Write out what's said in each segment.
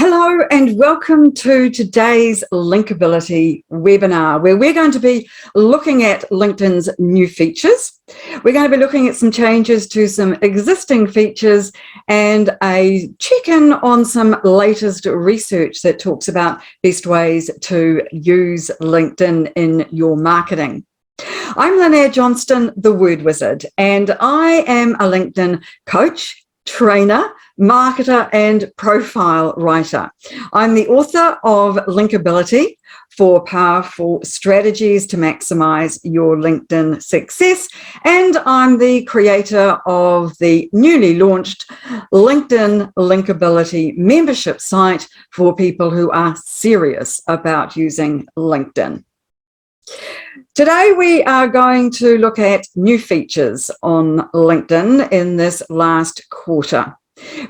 Hello and welcome to today's LinkAbility webinar, where we're going to be looking at LinkedIn's new features. We're going to be looking at some changes to some existing features and a check-in on some latest research that talks about best ways to use LinkedIn in your marketing. I'm Lynnaire Johnston, the Word Wizard, and I am a LinkedIn coach, trainer, marketer and profile writer. I'm the author of LinkAbility for powerful strategies to maximize your LinkedIn success, and I'm the creator of the newly launched LinkedIn LinkAbility membership site for people who are serious about using LinkedIn. Today we are going to look at new features on LinkedIn in this last quarter.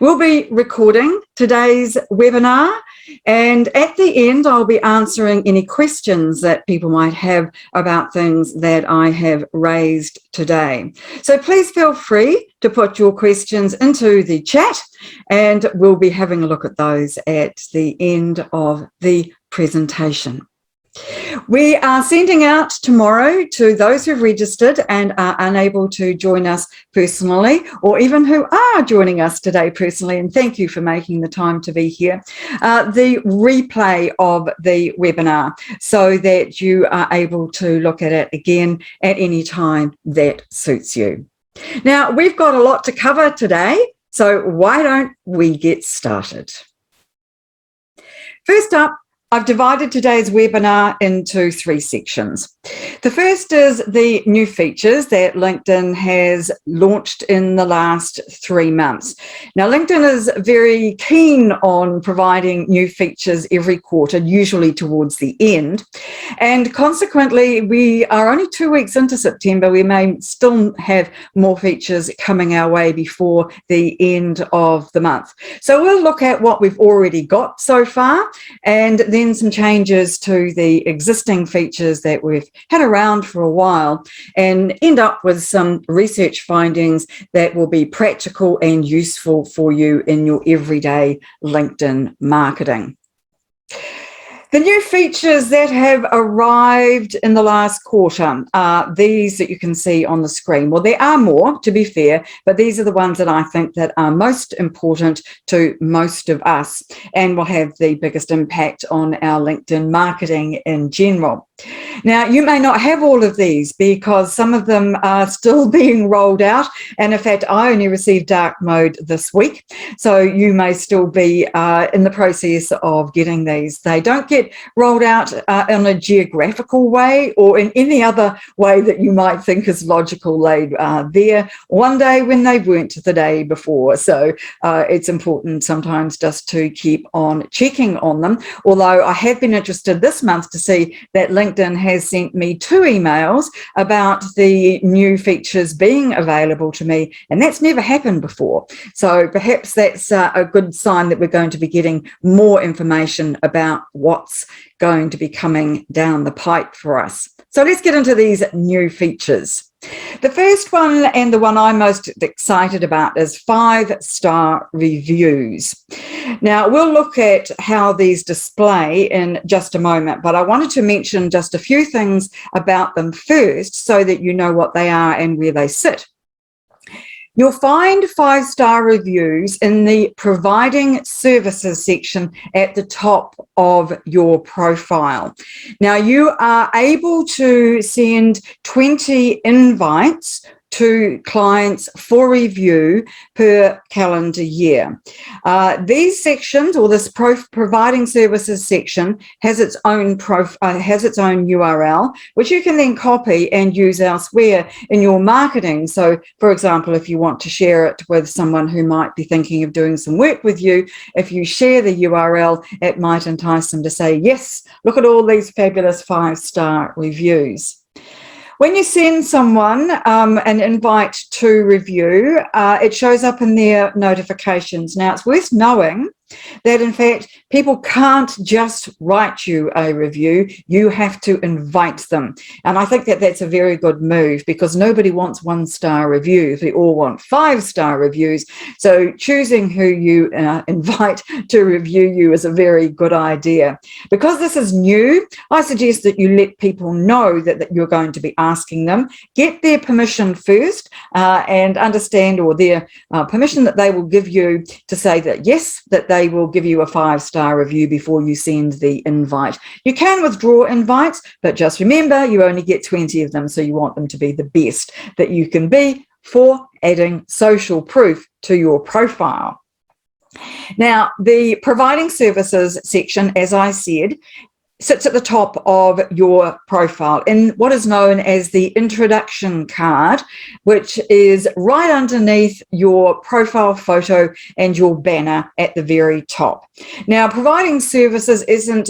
We'll be recording today's webinar, and at the end I'll be answering any questions that people might have about things that I have raised today. So please feel free to put your questions into the chat, and we'll be having a look at those at the end of the presentation. We are sending out tomorrow to those who've registered and are unable to join us personally, or even who are joining us today personally, and thank you for making the time to be here, the replay of the webinar so that you are able to look at it again at any time that suits you. Now, we've got a lot to cover today, so why don't we get started? First up, I've divided today's webinar into three sections. The first is the new features that LinkedIn has launched in the last 3 months. Now, LinkedIn is very keen on providing new features every quarter, usually towards the end. And consequently, we are only 2 weeks into September. We may still have more features coming our way before the end of the month. So we'll look at what we've already got so far, and then some changes to the existing features that we've had around for a while, and end up with some research findings that will be practical and useful for you in your everyday LinkedIn marketing. The new features that have arrived in the last quarter are these that you can see on the screen. Well, there are more, to be fair, but these are the ones that I think that are most important to most of us and will have the biggest impact on our LinkedIn marketing in general. Now, you may not have all of these because some of them are still being rolled out. And in fact, I only received dark mode this week. So you may still be in the process of getting these. They don't get rolled out in a geographical way or in any other way that you might think is logical laid there one day when they weren't the day before. So it's important sometimes just to keep on checking on them. Although I have been interested this month to see that LinkedIn has sent me 2 emails about the new features being available to me, and that's never happened before. So perhaps that's a good sign that we're going to be getting more information about what's going to be coming down the pipe for us. So let's get into these new features. The first one, and the one I'm most excited about, is 5-star reviews. Now, we'll look at how these display in just a moment, but I wanted to mention just a few things about them first so that you know what they are and where they sit. You'll find 5-star reviews in the providing services section at the top of your profile. Now, you are able to send 20 invites to clients for review per calendar year. These sections, or this providing services section, has its own URL, which you can then copy and use elsewhere in your marketing. So, for example, if you want to share it with someone who might be thinking of doing some work with you, if you share the URL, it might entice them to say, yes, look at all these fabulous 5-star reviews. When you send someone an invite to review, it shows up in their notifications. Now, it's worth knowing that in fact, people can't just write you a review, you have to invite them. And I think that that's a very good move, because nobody wants 1-star reviews. We all want 5-star reviews. So choosing who you invite to review you is a very good idea. Because this is new, I suggest that you let people know that you're going to be asking them. Get their permission first and understand, or their permission that they will give you to say that yes, that they will give you a 5-star review before you send the invite. You can withdraw invites, but just remember you only get 20 of them, so you want them to be the best that you can be for adding social proof to your profile. Now, the providing services section, as I said, sits at the top of your profile in what is known as the introduction card, which is right underneath your profile photo and your banner at the very top. Now, providing services isn't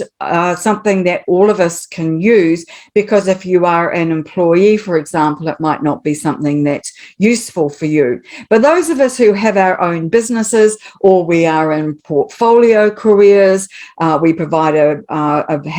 something that all of us can use, because if you are an employee, for example, it might not be something that's useful for you. But those of us who have our own businesses, or we are in portfolio careers, we provide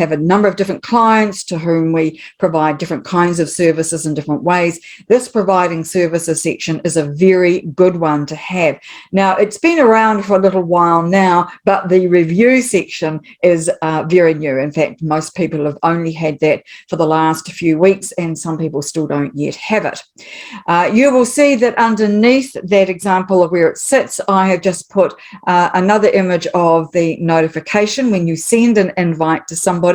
have a number of different clients to whom we provide different kinds of services in different ways. This providing services section is a very good one to have. Now, it's been around for a little while now, but the review section is very new. In fact, most people have only had that for the last few weeks, and some people still don't yet have it. You will see that underneath that example of where it sits, I have just put another image of the notification. When you send an invite to somebody,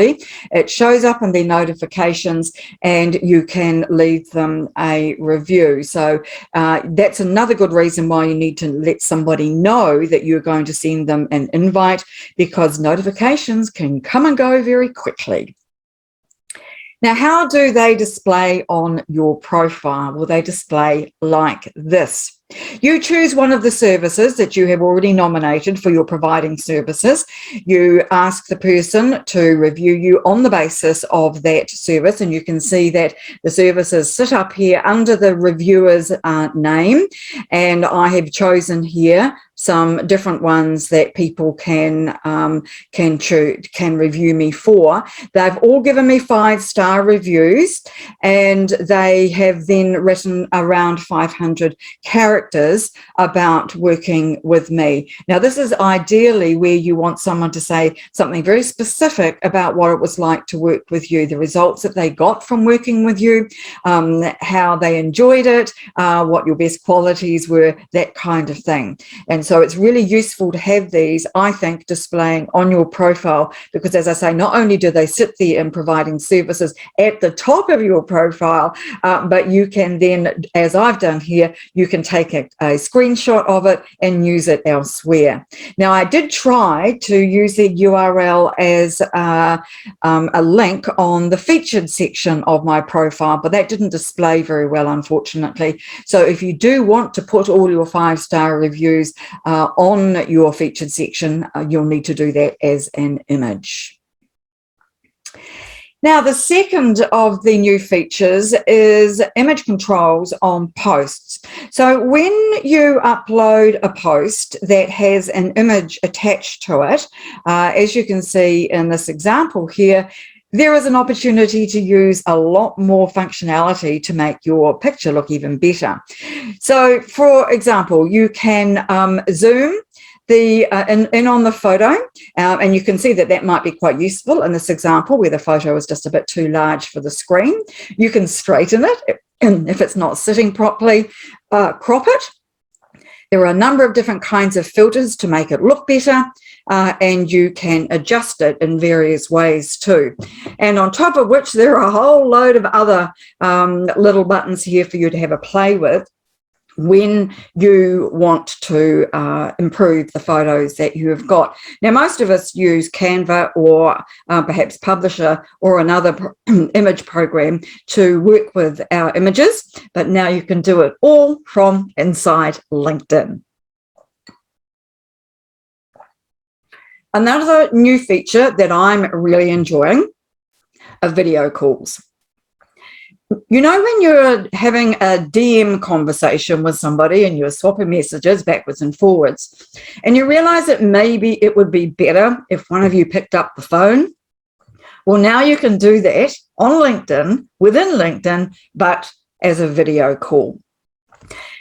it shows up in the notifications and you can leave them a review. So that's another good reason why you need to let somebody know that you're going to send them an invite, because notifications can come and go very quickly. Now, how do they display on your profile? Well, they display like this. You choose one of the services that you have already nominated for your providing services. You ask the person to review you on the basis of that service, and you can see that the services sit up here under the reviewer's name, and I have chosen here some different ones that people can review me for. They've all given me 5-star reviews, and they have then written around 500 characters about working with me. Now, this is ideally where you want someone to say something very specific about what it was like to work with you, the results that they got from working with you, how they enjoyed it, what your best qualities were, that kind of thing. And so it's really useful to have these, I think, displaying on your profile, because as I say, not only do they sit there in providing services at the top of your profile, but you can then, as I've done here, you can take a screenshot of it and use it elsewhere. Now, I did try to use the URL as a link on the featured section of my profile, but that didn't display very well, unfortunately. So if you do want to put all your 5-star reviews on your featured section, you'll need to do that as an image. Now, the second of the new features is image controls on posts. So when you upload a post that has an image attached to it, as you can see in this example here, there is an opportunity to use a lot more functionality to make your picture look even better. So, for example, you can zoom in on the photo, and you can see that that might be quite useful in this example where the photo is just a bit too large for the screen. You can straighten it if it's not sitting properly, crop it. There are a number of different kinds of filters to make it look better, and you can adjust it in various ways too. And on top of which, there are a whole load of other little buttons here for you to have a play with when you want to improve the photos that you have got. Now, most of us use Canva or perhaps Publisher or another image program to work with our images, but now you can do it all from inside LinkedIn. Another new feature that I'm really enjoying are video calls. You know, when you're having a DM conversation with somebody and you're swapping messages backwards and forwards, and you realize that maybe it would be better if one of you picked up the phone? Well, now you can do that on LinkedIn, within LinkedIn, but as a video call.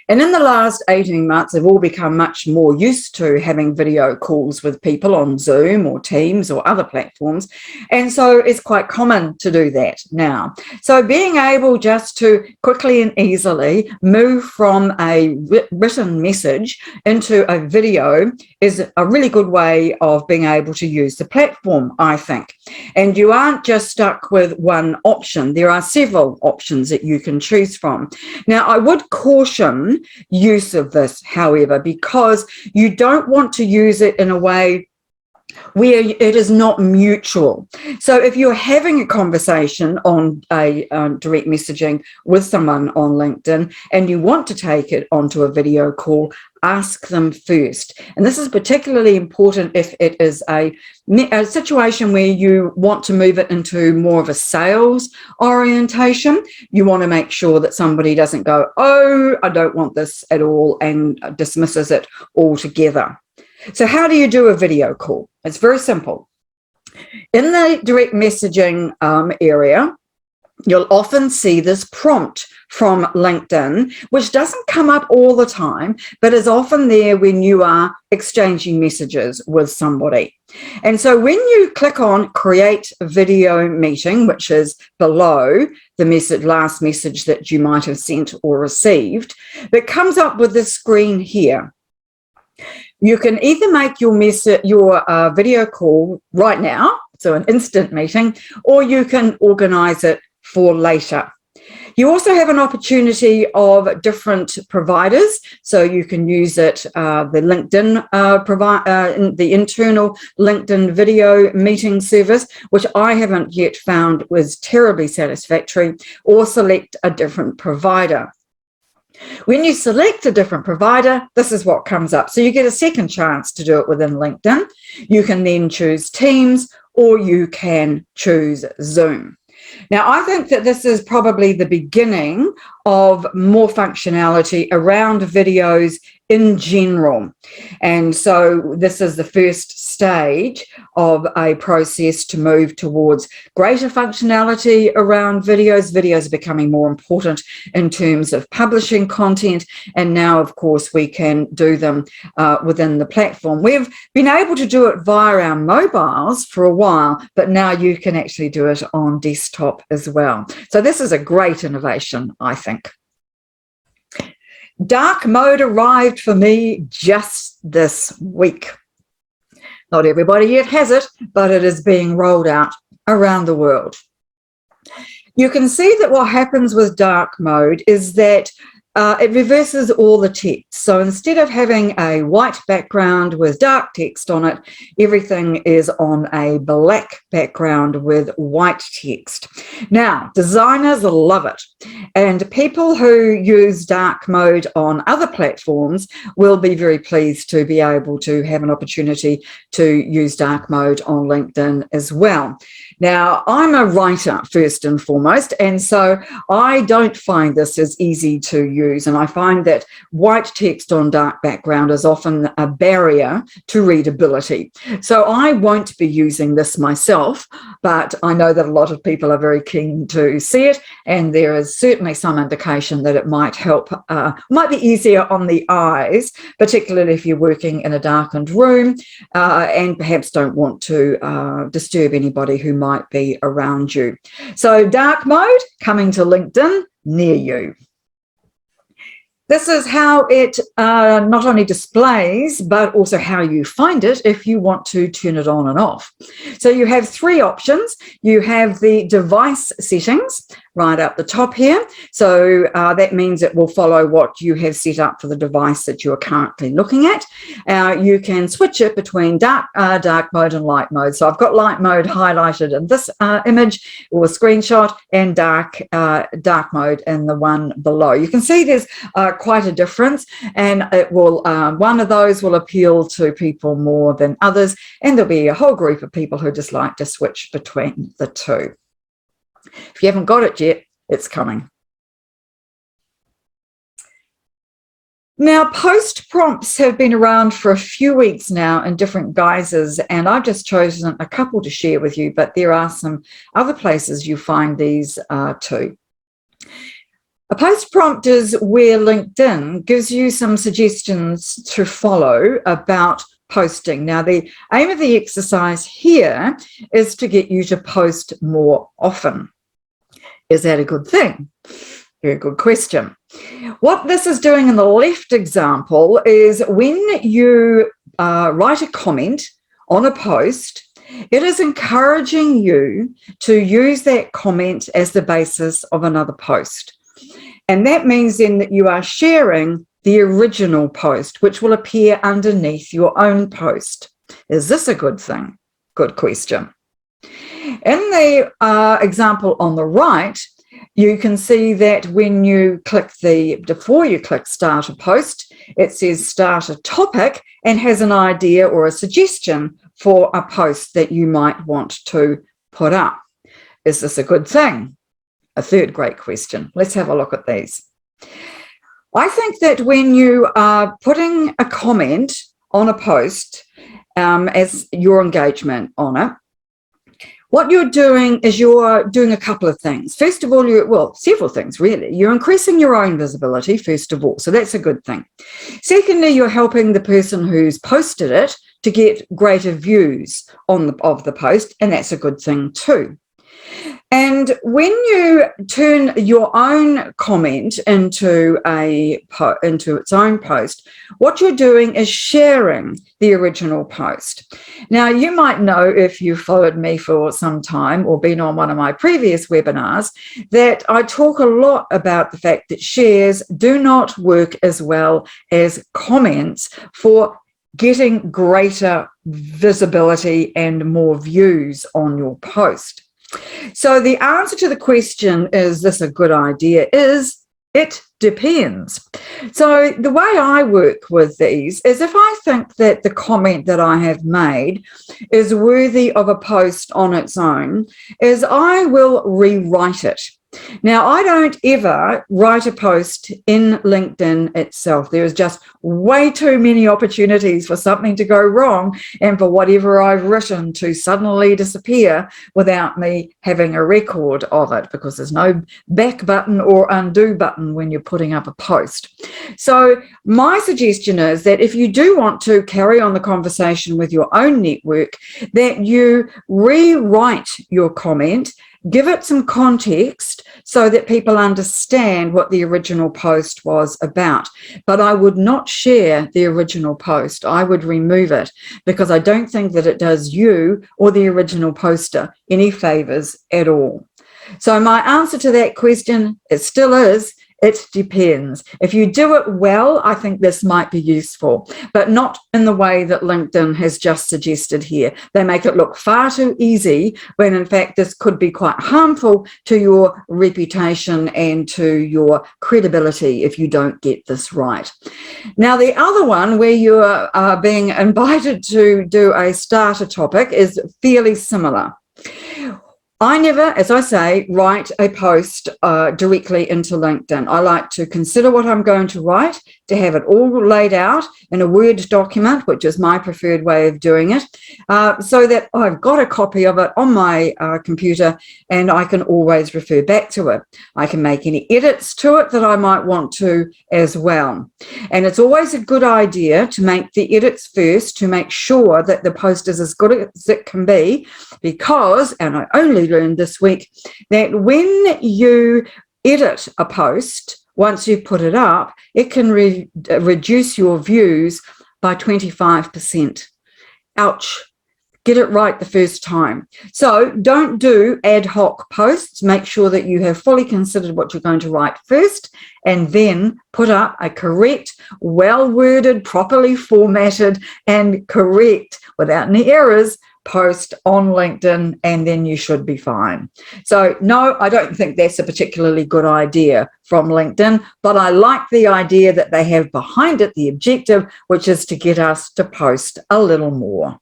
And in the last 18 months, they've all become much more used to having video calls with people on Zoom or Teams or other platforms. And so it's quite common to do that now. So being able just to quickly and easily move from a written message into a video is a really good way of being able to use the platform, I think. And you aren't just stuck with one option. There are several options that you can choose from. Now, I would caution use of this, however, because you don't want to use it in a way where it is not mutual. So if you're having a conversation on a direct messaging with someone on LinkedIn and you want to take it onto a video call, ask them first. And this is particularly important if it is a situation where you want to move it into more of a sales orientation. You want to make sure that somebody doesn't go, oh, I don't want this at all, and dismisses it altogether. So how do you do a video call? It's very simple. In the direct messaging area, you'll often see this prompt from LinkedIn, which doesn't come up all the time, but is often there when you are exchanging messages with somebody. And so when you click on Create Video Meeting, which is below the last message that you might have sent or received, it comes up with this screen here. You can either make your video call right now, so an instant meeting, or you can organise it for later. You also have an opportunity of different providers, so you can use it, the LinkedIn the internal LinkedIn video meeting service, which I haven't yet found was terribly satisfactory, or select a different provider. When you select a different provider, this is what comes up. So you get a second chance to do it within LinkedIn. You can then choose Teams, or you can choose Zoom. Now, I think that this is probably the beginning of more functionality around videos in general. And so this is the first stage of a process to move towards greater functionality around videos. Videos are becoming more important in terms of publishing content. And now, of course, we can do them within the platform. We've been able to do it via our mobiles for a while, but now you can actually do it on desktop as well. So this is a great innovation, I think. Dark mode arrived for me just this week. Not everybody yet has it, but it is being rolled out around the world. You can see that what happens with dark mode is that it reverses all the text. So instead of having a white background with dark text on it, everything is on a black background with white text. Now, designers love it. And people who use dark mode on other platforms will be very pleased to be able to have an opportunity to use dark mode on LinkedIn as well. Now, I'm a writer first and foremost, and so I don't find this as easy to use. And I find that white text on dark background is often a barrier to readability. So I won't be using this myself, but I know that a lot of people are very keen to see it, and there is certainly some indication that it might help, might be easier on the eyes, particularly if you're working in a darkened room and perhaps don't want to disturb anybody who might be around you. So dark mode coming to LinkedIn near you. This is how it not only displays, but also how you find it if you want to turn it on and off. So you have three options. You have the device settings right up the top here. So that means it will follow what you have set up for the device that you are currently looking at. You can switch it between dark mode and light mode. So I've got light mode highlighted in this image or screenshot, and dark mode in the one below. You can see there's quite a difference, and it will one of those will appeal to people more than others, and there'll be a whole group of people who just like to switch between the two. If you haven't got it yet, it's coming. Now, post prompts have been around for a few weeks now in different guises, and I've just chosen a couple to share with you, but there are some other places you find these too. A post prompt is where LinkedIn gives you some suggestions to follow about posting. Now, the aim of the exercise here is to get you to post more often. Is that a good thing? Very good question. What this is doing in the left example is when you write a comment on a post, it is encouraging you to use that comment as the basis of another post. And that means then that you are sharing the original post, which will appear underneath your own post. Is this a good thing? Good question. In the example on the right, you can see that when you click before you click start a post, it says start a topic and has an idea or a suggestion for a post that you might want to put up. Is this a good thing? A third great question. Let's have a look at these. I think that when you are putting a comment on a post as your engagement on it, what you're doing is you're doing a couple of things. First of all, several things really. You're increasing your own visibility, first of all, so that's a good thing. Secondly, you're helping the person who's posted it to get greater views of the post, and that's a good thing too. And when you turn your own comment into its own post, what you're doing is sharing the original post. Now, you might know, if you've followed me for some time or been on one of my previous webinars, that I talk a lot about the fact that shares do not work as well as comments for getting greater visibility and more views on your post. So the answer to the question, is this a good idea, is it depends. So the way I work with these is, if I think that the comment that I have made is worthy of a post on its own, is I will rewrite it. Now, I don't ever write a post in LinkedIn itself. There is just way too many opportunities for something to go wrong and for whatever I've written to suddenly disappear without me having a record of it, because there's no back button or undo button when you're putting up a post. So my suggestion is that if you do want to carry on the conversation with your own network, that you rewrite your comment, give it some context so that people understand what the original post was about. But I would not share the original post. I would remove it, because I don't think that it does you or the original poster any favors at all. So my answer to that question, it still is, it depends. If you do it well, I think this might be useful, but not in the way that LinkedIn has just suggested here. They make it look far too easy, when in fact this could be quite harmful to your reputation and to your credibility if you don't get this right. Now, the other one, where you are being invited to do a starter topic, is fairly similar. I never, as I say, write a post directly into LinkedIn. I like to consider what I'm going to write, to have it all laid out in a Word document, which is my preferred way of doing it, so that I've got a copy of it on my computer and I can always refer back to it. I can make any edits to it that I might want to as well. And it's always a good idea to make the edits first, to make sure that the post is as good as it can be, because, and I only learned this week, that when you edit a post, once you put it up, it can reduce your views by 25%. Ouch. Get it right the first time. So don't do ad hoc posts. Make sure that you have fully considered what you're going to write first, and then put up a correct, well-worded, properly formatted, and correct, without any errors, post on LinkedIn, and then you should be fine. So no, I don't think that's a particularly good idea from LinkedIn, but I like the idea that they have behind it the objective, which is to get us to post a little more.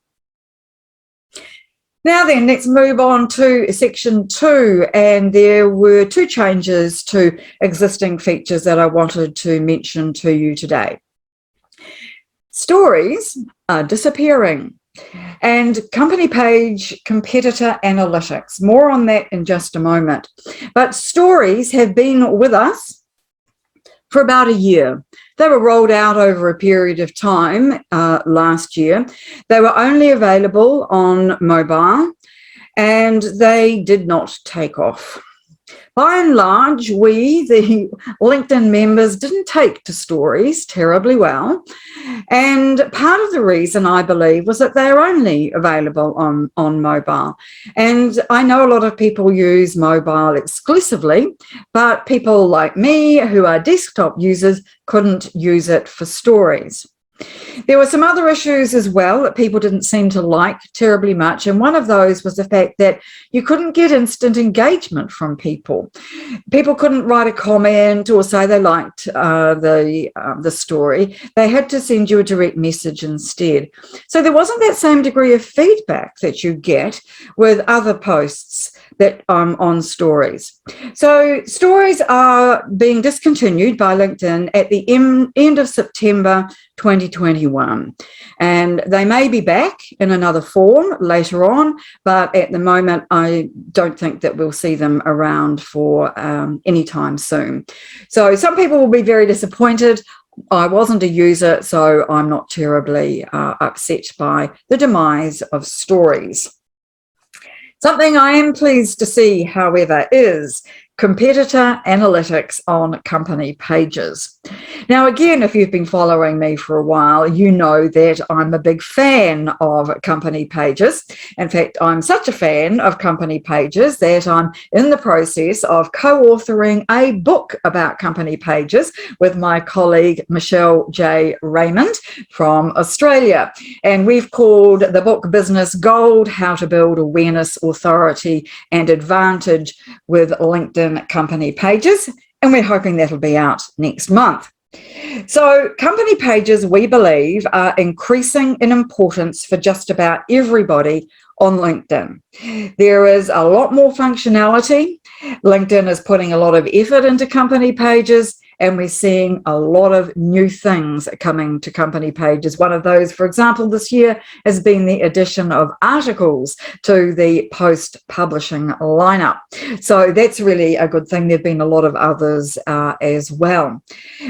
Now then, let's move on to section 2, and there were 2 changes to existing features that I wanted to mention to you today. Stories are disappearing, and company page competitor analytics. More on that in just a moment. But stories have been with us for about a year. They were rolled out over a period of time last year. They were only available on mobile, and they did not take off. By and large, we, the LinkedIn members, didn't take to stories terribly well. And part of the reason, I believe, was that they're only available on mobile. And I know a lot of people use mobile exclusively, but people like me who are desktop users couldn't use it for stories. There were some other issues as well that people didn't seem to like terribly much, and one of those was the fact that you couldn't get instant engagement from people. People couldn't write a comment or say they liked the story. They had to send you a direct message instead. So there wasn't that same degree of feedback that you get with other posts that on stories. So stories are being discontinued by LinkedIn at the end of September 2021, and they may be back in another form later on, but at the moment I don't think that we'll see them around for any time soon. So some people will be very disappointed. I wasn't a user, so I'm not terribly upset by the demise of stories. Something I am pleased to see, however, is competitor analytics on company pages. Now, again, if you've been following me for a while, you know that I'm a big fan of company pages. In fact, I'm such a fan of company pages that I'm in the process of co-authoring a book about company pages with my colleague, Michelle J. Raymond from Australia. And we've called the book Business Gold: How to Build Awareness, Authority and Advantage with LinkedIn Company Pages, and we're hoping that'll be out next month. So company pages, we believe, are increasing in importance for just about everybody on LinkedIn. There is a lot more functionality. LinkedIn is putting a lot of effort into company pages, and we're seeing a lot of new things coming to company pages. One of those, for example, this year has been the addition of articles to the post-publishing lineup. So that's really a good thing. There have been a lot of others as well.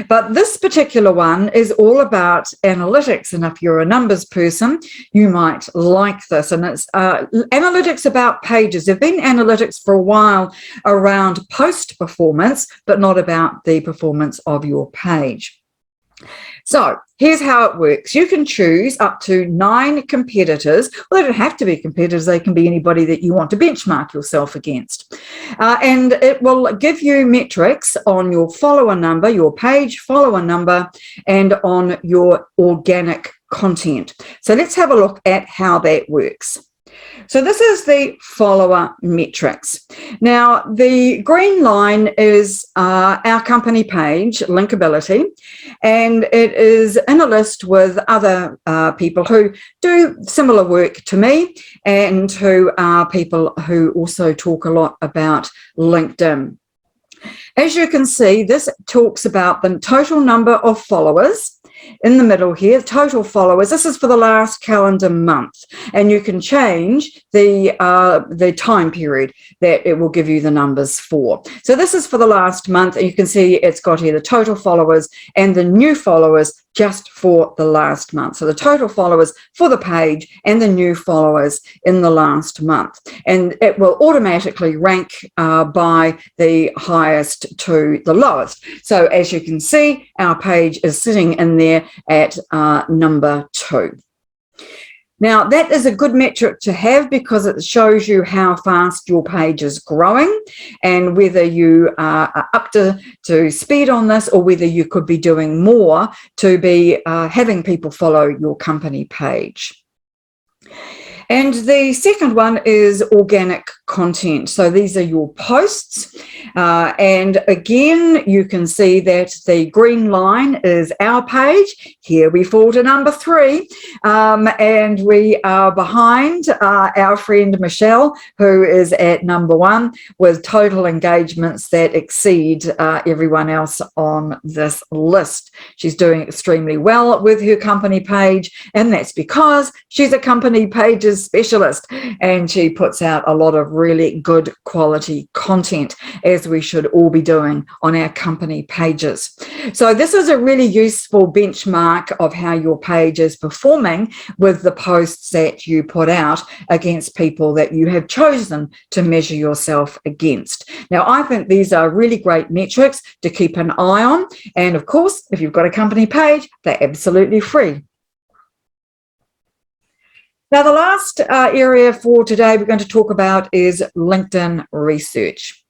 But this particular one is all about analytics, and if you're a numbers person, you might like this. And it's analytics about pages. There have been analytics for a while around post performance, but not about the performance of your page. So here's how it works. You can choose up to 9 competitors. Well, they don't have to be competitors. They can be anybody that you want to benchmark yourself against. And it will give you metrics on your follower number, your page follower number, and on your organic content. So let's have a look at how that works. So this is the follower metrics. Now, the green line is our company page, LinkAbility, and it is in a list with other people who do similar work to me and who are people who also talk a lot about LinkedIn. As you can see, this talks about the total number of followers. In the middle here, total followers. This is for the last calendar month, and you can change the time period that it will give you the numbers for. So this is for the last month, and you can see it's got here the total followers and the new followers just for the last month. So the total followers for the page and the new followers in the last month. And it will automatically rank by the highest to the lowest. So as you can see, our page is sitting in there at number 2. Now, that is a good metric to have because it shows you how fast your page is growing and whether you are up to speed on this or whether you could be doing more to be having people follow your company page. And the second one is organic content. So these are your posts. And again, you can see that the green line is our page. Here we fall to number 3. And we are behind our friend Michelle, who is at number 1 with total engagements that exceed everyone else on this list. She's doing extremely well with her company page, and that's because she's a company pages specialist, and she puts out a lot of really good quality content, as we should all be doing on our company pages. So this is a really useful benchmark of how your page is performing with the posts that you put out against people that you have chosen to measure yourself against. Now, I think these are really great metrics to keep an eye on. And of course, if you've got a company page, they're absolutely free. Now, the last area for today we're going to talk about is LinkedIn research.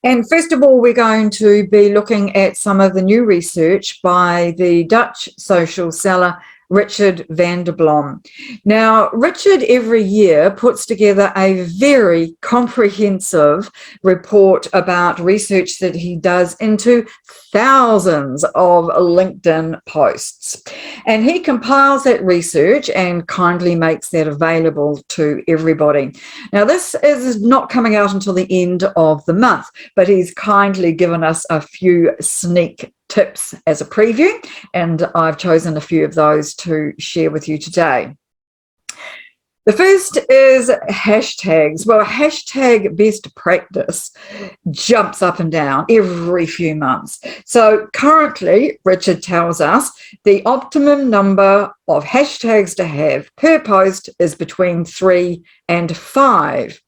And first of all, we're going to be looking at some of the new research by the Dutch social seller Richard van der Blom. Now, Richard every year puts together a very comprehensive report about research that he does into thousands of LinkedIn posts. And he compiles that research and kindly makes that available to everybody. Now, this is not coming out until the end of the month, but he's kindly given us a few sneak tips as a preview, and I've chosen a few of those to share with you today. The first is hashtags. Well, hashtag best practice jumps up and down every few months. So currently, Richard tells us the optimum number of hashtags to have per post is between 3 and 5.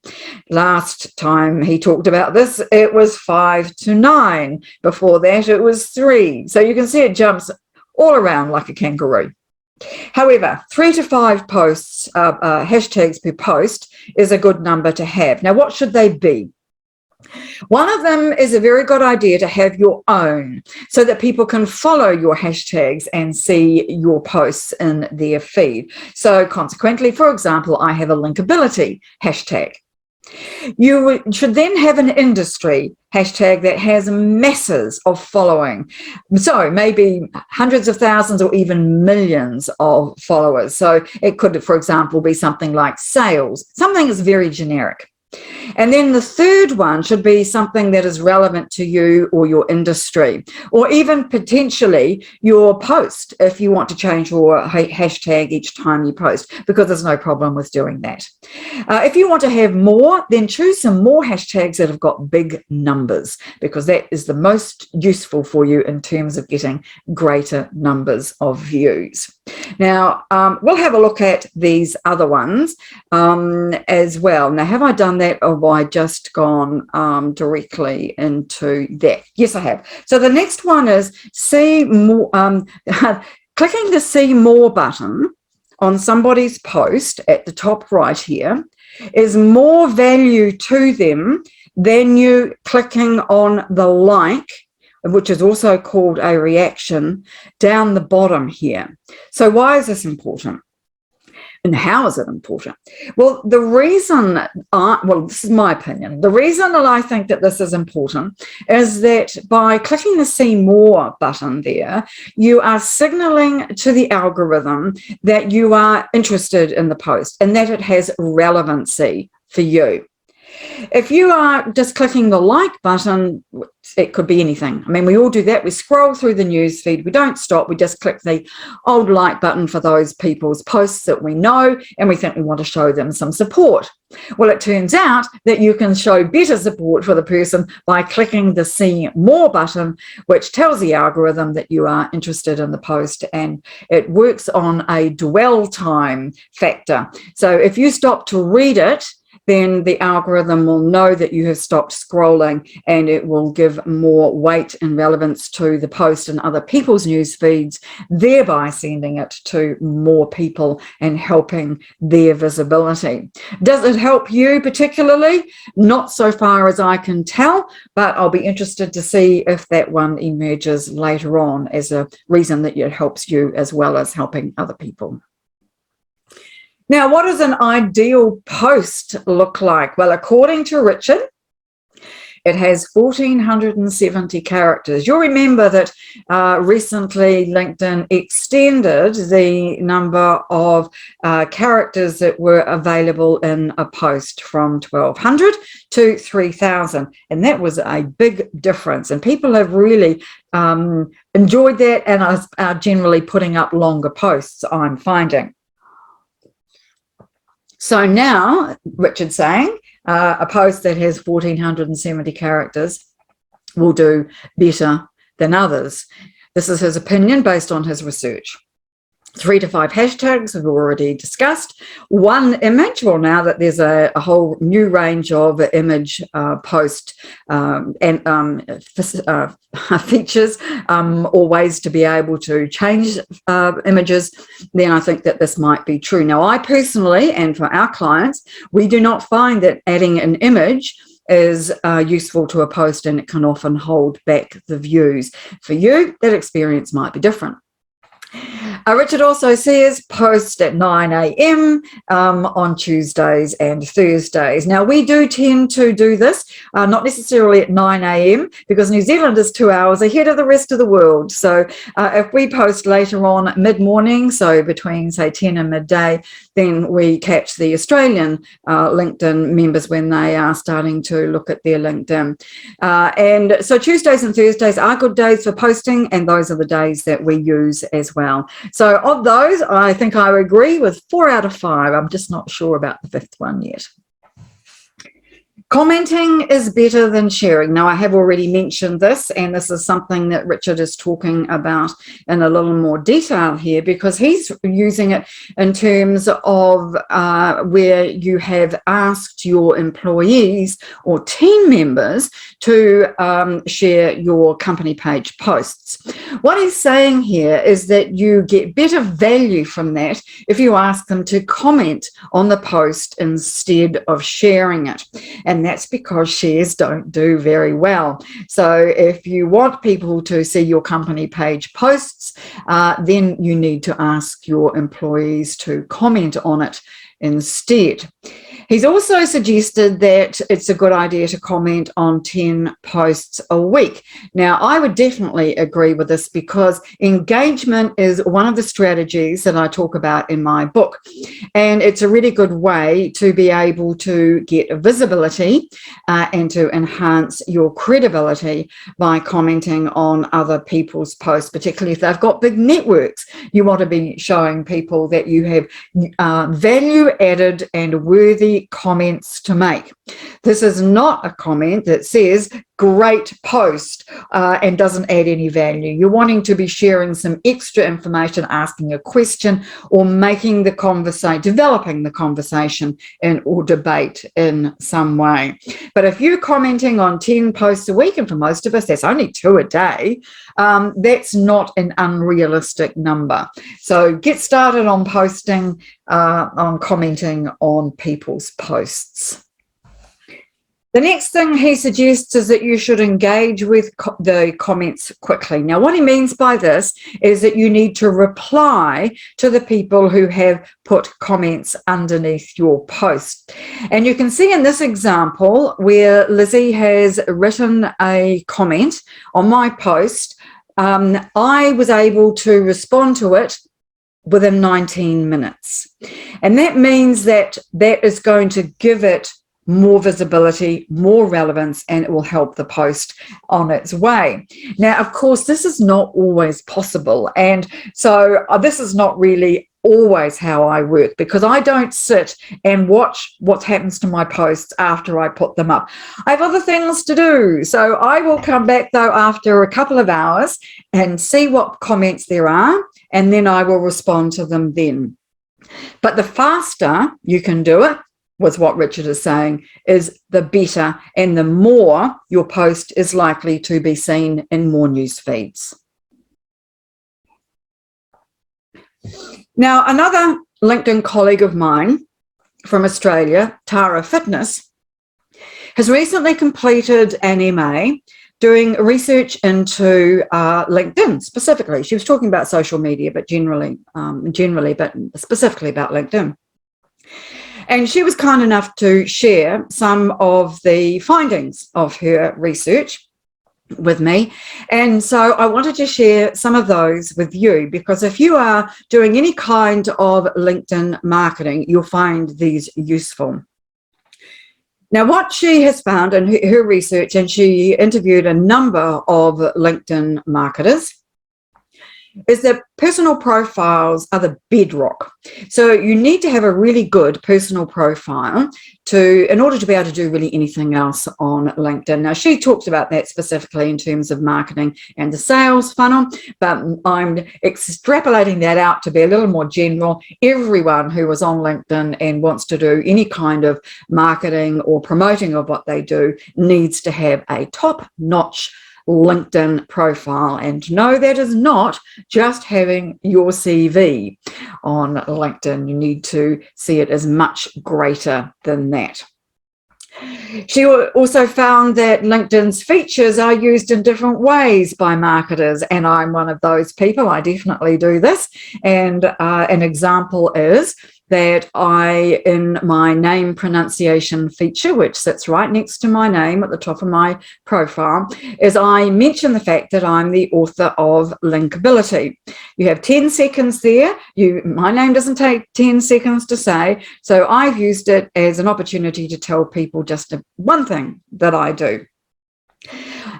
Last time he talked about this, it was 5 to 9. Before that, it was 3. So you can see it jumps all around like a kangaroo. However, 3 to 5 posts, hashtags per post is a good number to have. Now, what should they be? One of them is a very good idea to have your own so that people can follow your hashtags and see your posts in their feed. So consequently, for example, I have a LinkAbility hashtag. You should then have an industry hashtag that has masses of following. So maybe hundreds of thousands or even millions of followers. So it could, for example, be something like sales. Something is very generic. And then the third one should be something that is relevant to you or your industry, or even potentially your post if you want to change your hashtag each time you post, because there's no problem with doing that. If you want to have more, then choose some more hashtags that have got big numbers, because that is the most useful for you in terms of getting greater numbers of views. Now, we'll have a look at these other ones as well. Now, have I done that, or have I just gone directly into that? Yes, I have. So the next one is see more. Clicking the see more button on somebody's post at the top right here is more value to them than you clicking on the like, which is also called a reaction, down the bottom here. So why is this important? And how is it important? Well, the reason, this is my opinion, the reason that I think that this is important is that by clicking the see more button there, you are signaling to the algorithm that you are interested in the post and that it has relevancy for you. If you are just clicking the like button, it could be anything. I mean, we all do that. We scroll through the news feed. We don't stop. We just click the old like button for those people's posts that we know, and we think we want to show them some support. Well, it turns out that you can show better support for the person by clicking the see more button, which tells the algorithm that you are interested in the post, and it works on a dwell time factor. So if you stop to read it, then the algorithm will know that you have stopped scrolling, and it will give more weight and relevance to the post and other people's news feeds, thereby sending it to more people and helping their visibility. Does it help you particularly? Not so far as I can tell, but I'll be interested to see if that one emerges later on as a reason that it helps you as well as helping other people. Now, what does an ideal post look like? Well, according to Richard, it has 1,470 characters. You'll remember that recently LinkedIn extended the number of characters that were available in a post from 1,200 to 3,000. And that was a big difference. And people have really enjoyed that and are generally putting up longer posts, I'm finding. So now, Richard's saying, a post that has 1,470 characters will do better than others. This is his opinion based on his research. 3 to 5 hashtags we've already discussed. 1 image, well, now that there's a whole new range of image post and features or ways to be able to change images, then I think that this might be true. Now, I personally, and for our clients, we do not find that adding an image is useful to a post, and it can often hold back the views. For you, that experience might be different. Richard also says post at 9 a.m. On Tuesdays and Thursdays. Now, we do tend to do this, not necessarily at 9 a.m. because New Zealand is 2 hours ahead of the rest of the world. So if we post later on mid-morning, so between, say, 10 and midday, then we catch the Australian LinkedIn members when they are starting to look at their LinkedIn. And so Tuesdays and Thursdays are good days for posting, and those are the days that we use as well. So of those, I think I agree with 4 out of 5. I'm just not sure about the 5th one yet. Commenting is better than sharing. Now, I have already mentioned this, and this is something that Richard is talking about in a little more detail here, because he's using it in terms of where you have asked your employees or team members to share your company page posts. What he's saying here is that you get better value from that if you ask them to comment on the post instead of sharing it. And that's because shares don't do very well. So if you want people to see your company page posts, then you need to ask your employees to comment on it instead. He's also suggested that it's a good idea to comment on 10 posts a week. Now, I would definitely agree with this because engagement is one of the strategies that I talk about in my book. And it's a really good way to be able to get visibility and to enhance your credibility by commenting on other people's posts, particularly if they've got big networks. You want to be showing people that you have value added and worthy comments to make. This is not a comment that says great post and doesn't add any value. You're wanting to be sharing some extra information, asking a question, or making the conversation, developing the conversation or debate in some way. But if you're commenting on 10 posts a week, and for most of us that's only 2 a day, that's not an unrealistic number. So get started on posting, on commenting on people's posts. The next thing he suggests is that you should engage with the comments quickly. Now, what he means by this is that you need to reply to the people who have put comments underneath your post. And you can see in this example where Lizzie has written a comment on my post, I was able to respond to it within 19 minutes. And that means that that is going to give it more visibility, more relevance, and it will help the post on its way. Now, of course, this is not always possible. And so this is not really always how I work, because I don't sit and watch what happens to my posts after I put them up. I have other things to do. So I will come back, though, after a couple of hours and see what comments there are, and then I will respond to them then. But the faster you can do it, with what Richard is saying, is the better, and the more your post is likely to be seen in more news feeds. Now, another LinkedIn colleague of mine from Australia, Tara Fitness, has recently completed an MA doing research into LinkedIn specifically. She was talking about social media, but generally, but specifically about LinkedIn. And she was kind enough to share some of the findings of her research with me. And so I wanted to share some of those with you, because if you are doing any kind of LinkedIn marketing, you'll find these useful. Now, what she has found in her research, and she interviewed a number of LinkedIn marketers, is that personal profiles are the bedrock. So you need to have a really good personal profile in order to be able to do really anything else on LinkedIn. Now, she talks about that specifically in terms of marketing and the sales funnel, but I'm extrapolating that out to be a little more general. Everyone who is on LinkedIn and wants to do any kind of marketing or promoting of what they do needs to have a top-notch LinkedIn profile. And no, that is not just having your CV on LinkedIn. You need to see it as much greater than that. She also found that LinkedIn's features are used in different ways by marketers, and I'm one of those people. I definitely do this. And an example is that in my name pronunciation feature, which sits right next to my name at the top of my profile, is I mention the fact that I'm the author of LinkAbility. You have 10 seconds there. My name doesn't take 10 seconds to say, so I've used it as an opportunity to tell people just one thing that I do.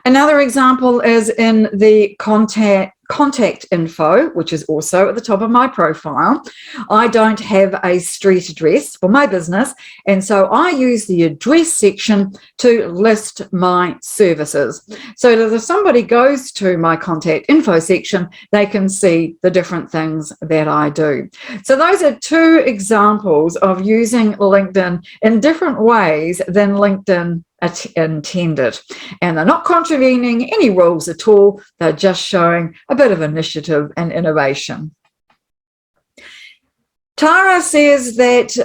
Another example is in the contact info, which is also at the top of my profile. I don't have a street address for my business, and so I use the address section to list my services, so that if somebody goes to my contact info section, they can see the different things that I do. So those are two examples of using LinkedIn in different ways than LinkedIn intended, and they're not contravening any rules at all. They're just showing a bit of initiative and innovation. Tara says that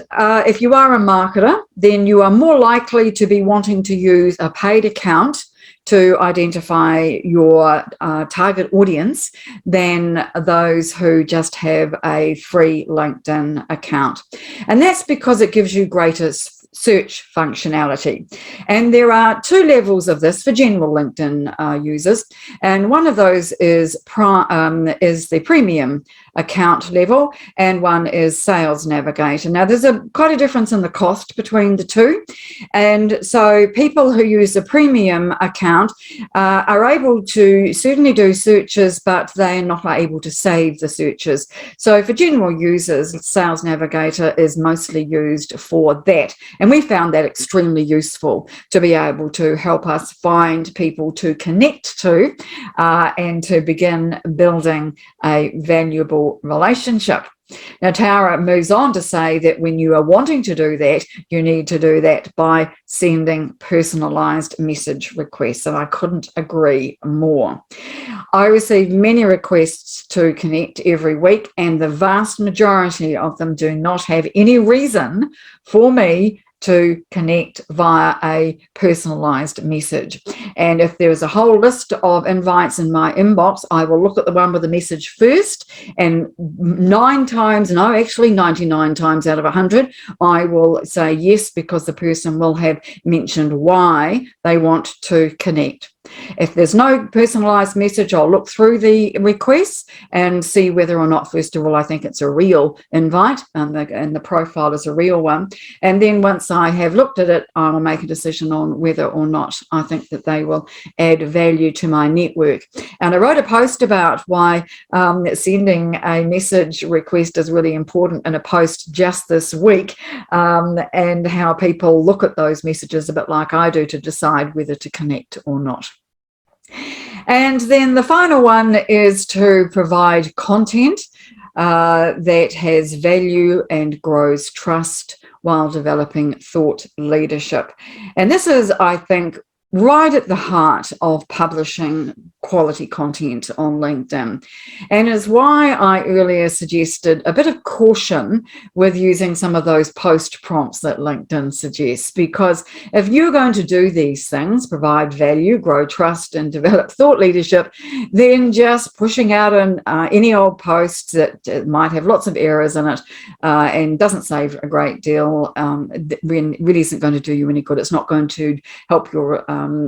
if you are a marketer, then you are more likely to be wanting to use a paid account to identify your target audience than those who just have a free LinkedIn account. And that's because it gives you greater search functionality. And there are two levels of this for general LinkedIn users. And one of those is the premium account level, and one is Sales Navigator. Now, there's quite a difference in the cost between the two. And so people who use a premium account are able to certainly do searches, but they're not able to save the searches. So for general users, Sales Navigator is mostly used for that. And we found that extremely useful to be able to help us find people to connect to and to begin building a valuable relationship. Now, Tara moves on to say that when you are wanting to do that, you need to do that by sending personalized message requests. And I couldn't agree more. I receive many requests to connect every week, and the vast majority of them do not have any reason for me to connect via a personalized message. And if there is a whole list of invites in my inbox, I will look at the one with the message first, and 99 times out of 100, I will say yes, because the person will have mentioned why they want to connect. If there's no personalized message, I'll look through the requests and see whether or not, first of all, I think it's a real invite and the profile is a real one. And then once I have looked at it, I'll make a decision on whether or not I think that they will add value to my network. And I wrote a post about why sending a message request is really important in a post just this week, and how people look at those messages a bit like I do to decide whether to connect or not. And then the final one is to provide content that has value and grows trust while developing thought leadership. And this is, I think, right at the heart of publishing quality content on LinkedIn, and is why I earlier suggested a bit of caution with using some of those post prompts that LinkedIn suggests, because if you're going to do these things, provide value, grow trust, and develop thought leadership, then just pushing out any old posts that might have lots of errors in it and doesn't say a great deal really isn't going to do you any good. It's not going to help your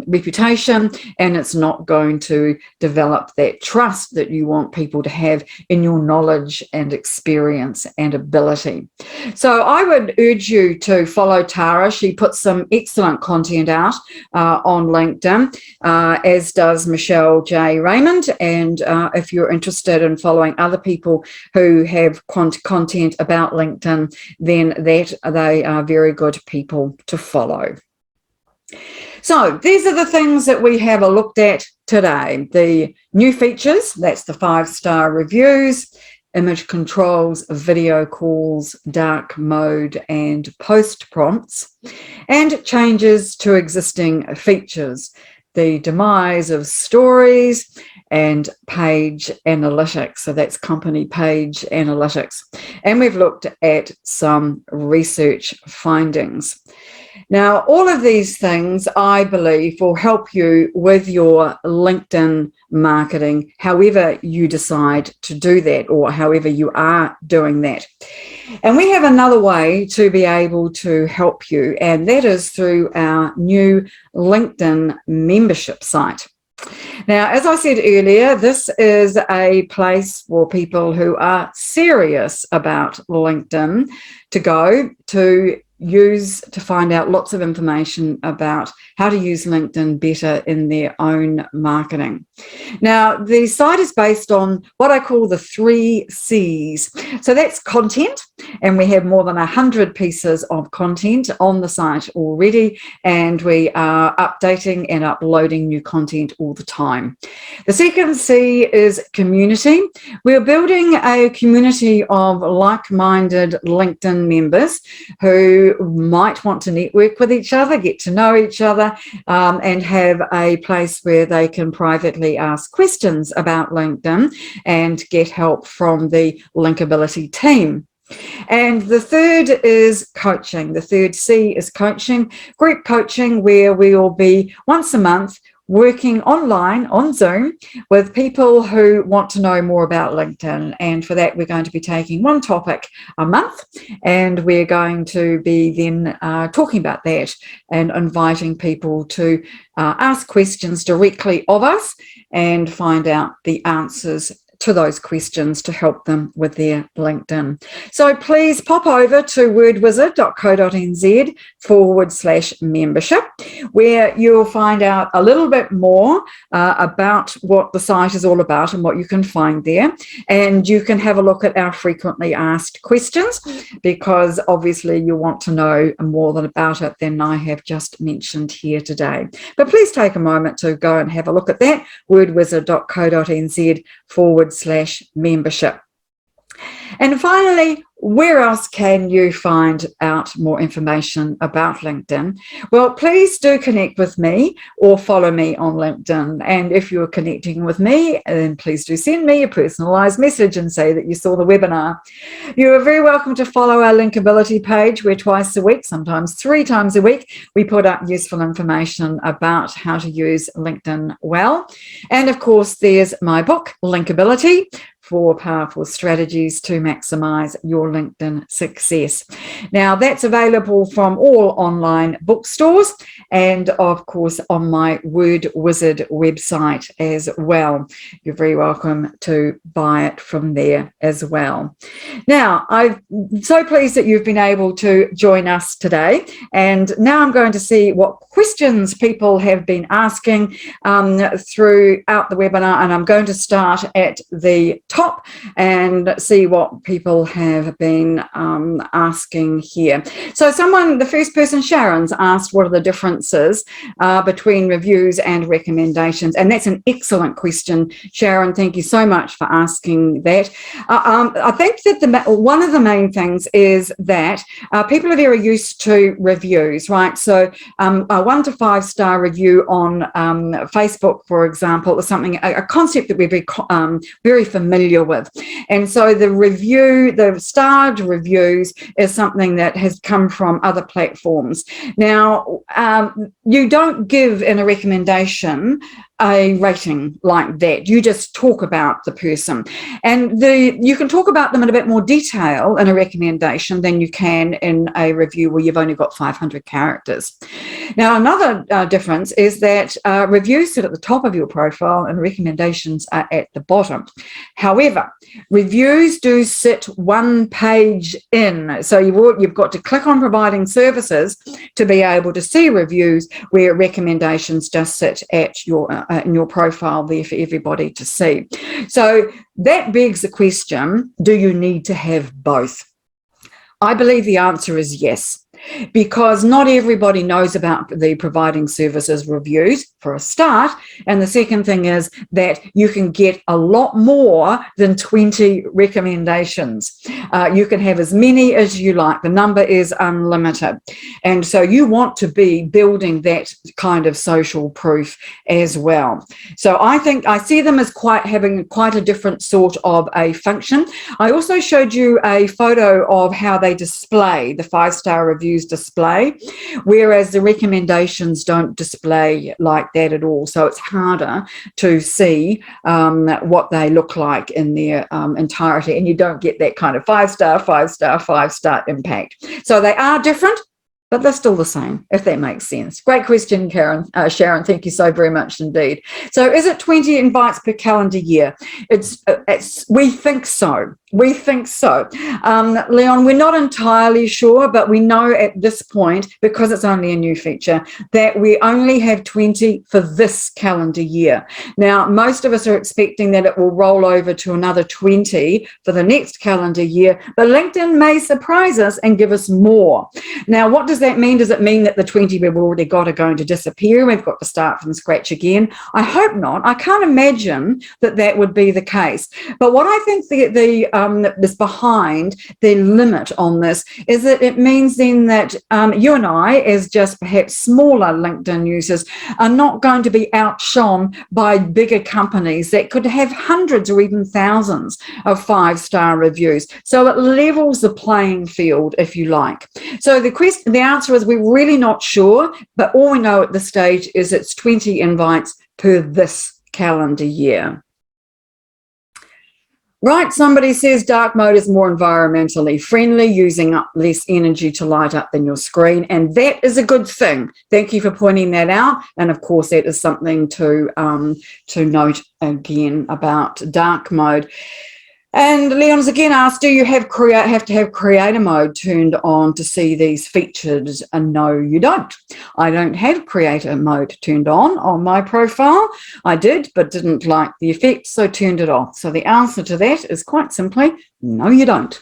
reputation, and it's not going to develop that trust that you want people to have in your knowledge and experience and ability. So I would urge you to follow Tara. She puts some excellent content out on LinkedIn, as does Michelle J. Raymond. And if you're interested in following other people who have content about LinkedIn, then they are very good people to follow. So these are the things that we have a looked at today. The new features, that's the 5-star reviews, image controls, video calls, dark mode, and post prompts, and changes to existing features, the demise of stories, and page analytics. So that's company page analytics. And we've looked at some research findings. Now, all of these things, I believe, will help you with your LinkedIn marketing, however you decide to do that or however you are doing that. And we have another way to be able to help you, and that is through our new LinkedIn membership site. Now, as I said earlier, this is a place for people who are serious about LinkedIn to go to use to find out lots of information about how to use LinkedIn better in their own marketing. Now, the site is based on what I call the 3 C's. So that's content, and we have more than 100 pieces of content on the site already, and we are updating and uploading new content all the time. The second C is community. We're building a community of like-minded LinkedIn members who might want to network with each other, get to know each other, and have a place where they can privately ask questions about LinkedIn and get help from the LinkAbility team. And the third is coaching. The third C is coaching, group coaching, where we will be once a month working online on Zoom with people who want to know more about LinkedIn. And for that, we're going to be taking one topic a month, and we're going to be then talking about that and inviting people to ask questions directly of us and find out the answers to those questions to help them with their LinkedIn. So please pop over to wordwizard.co.nz/membership, where you'll find out a little bit more about what the site is all about and what you can find there. And you can have a look at our frequently asked questions, because obviously you want to know more about it than I have just mentioned here today. But please take a moment to go and have a look at that, wordwizard.co.nz/membership. And finally, where else can you find out more information about LinkedIn? Well, please do connect with me or follow me on LinkedIn. And if you're connecting with me, then please do send me a personalized message and say that you saw the webinar. You are very welcome to follow our LinkAbility page, where twice a week, sometimes 3 times a week, we put up useful information about how to use LinkedIn well. And of course, there's my book, LinkAbility, 4 Powerful Strategies to Maximize Your LinkedIn Success. Now, that's available from all online bookstores and, of course, on my Word Wizard website as well. You're very welcome to buy it from there as well. Now, I'm so pleased that you've been able to join us today. And now I'm going to see what questions people have been asking throughout the webinar. And I'm going to start at the top and see what people have been asking here. So the first person, Sharon's asked, what are the differences between reviews and recommendations? And that's an excellent question, Sharon. Thank you so much for asking that. I think that one of the main things is that people are very used to reviews, right? So a 1 to 5 star review on Facebook, for example, is a concept that we're very familiar with. And so the starred reviews is something that has come from other platforms. Now, you don't give in a recommendation a rating like that. You just talk about the person, and you can talk about them in a bit more detail in a recommendation than you can in a review where you've only got 500 characters. Now, another difference is that reviews sit at the top of your profile and recommendations are at the bottom. However, reviews do sit one page in, so you've got to click on providing services to be able to see reviews, where recommendations just sit at in your profile there for everybody to see. So that begs the question, do you need to have both? I believe the answer is yes, because not everybody knows about the providing services reviews, for a start. And the second thing is that you can get a lot more than 20 recommendations. You can have as many as you like. The number is unlimited. And so you want to be building that kind of social proof as well. So I think I see them as having quite a different sort of a function. I also showed you a photo of how they display the 5-star reviews display, whereas the recommendations don't display like that at all. So it's harder to see what they look like in their entirety, and you don't get that kind of 5-star, 5-star, 5-star impact. So they are different, but they're still the same, if that makes sense. Great question, Sharon. Thank you so very much indeed. So is it 20 invites per calendar year? We think so. We think so. Leon, we're not entirely sure, but we know at this point, because it's only a new feature, that we only have 20 for this calendar year. Now, most of us are expecting that it will roll over to another 20 for the next calendar year, but LinkedIn may surprise us and give us more. Now, what does that mean? Does it mean that the 20 we've already got are going to disappear? We've got to start from scratch again? I hope not. I can't imagine that would be the case. But what I think is behind the limit on this is that it means then that you and I, as just perhaps smaller LinkedIn users, are not going to be outshone by bigger companies that could have hundreds or even thousands of 5-star reviews. So it levels the playing field, if you like. So the answer is we're really not sure, but all we know at this stage is it's 20 invites per this calendar year. Right, somebody says dark mode is more environmentally friendly, using up less energy to light up than your screen, and that is a good thing. Thank you for pointing that out, and of course that is something to note again about dark mode. And Leon's again asked, do you have to have creator mode turned on to see these features? And no, you don't. I don't have creator mode turned on my profile. I did, but didn't like the effect, so turned it off. So the answer to that is quite simply, no, you don't.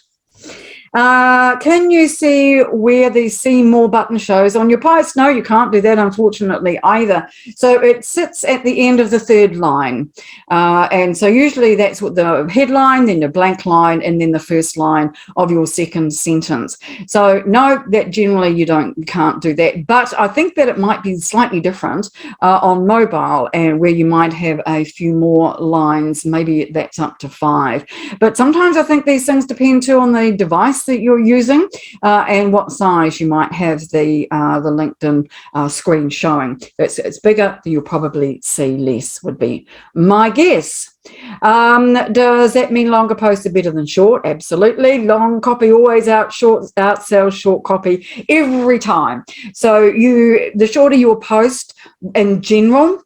Can you see where the see more button shows on your post? No, you can't do that, unfortunately, either. So it sits at the end of the third line. And so usually that's what the headline, then the blank line, and then the first line of your second sentence. So no, that generally you can't do that. But I think that it might be slightly different on mobile, and where you might have a few more lines, maybe that's up to 5. But sometimes I think these things depend too on the device that you're using and what size you might have the LinkedIn screen showing. If it's bigger, you'll probably see less, would be my guess. Does that mean longer posts are better than short? Absolutely. Long copy always outsells short copy every time. So the shorter your post in general,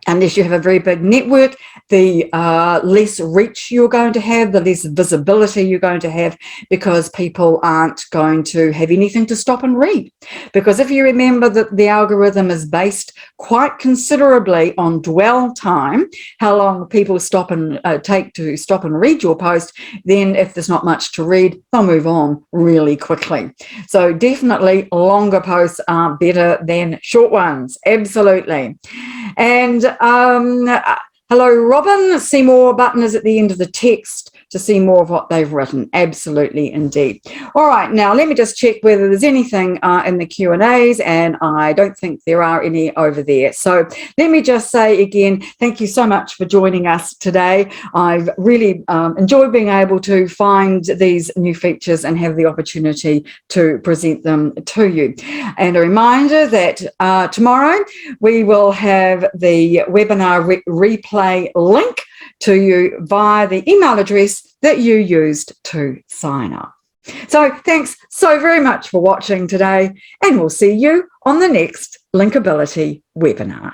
Unless you have a very big network, the less reach you're going to have, the less visibility you're going to have, because people aren't going to have anything to stop and read. Because if you remember that the algorithm is based quite considerably on dwell time, how long people stop and take to stop and read your post, then if there's not much to read, they'll move on really quickly. So definitely longer posts are better than short ones. Absolutely. And hello, Robin. See more button is at the end of the text to see more of what they've written. Absolutely, indeed. All right, now let me just check whether there's anything in the Q&As, and I don't think there are any over there. So let me just say again, thank you so much for joining us today. I've really enjoyed being able to find these new features and have the opportunity to present them to you. And a reminder that tomorrow we will have the webinar replay link to you via the email address that you used to sign up. So thanks so very much for watching today, and we'll see you on the next LinkAbility webinar.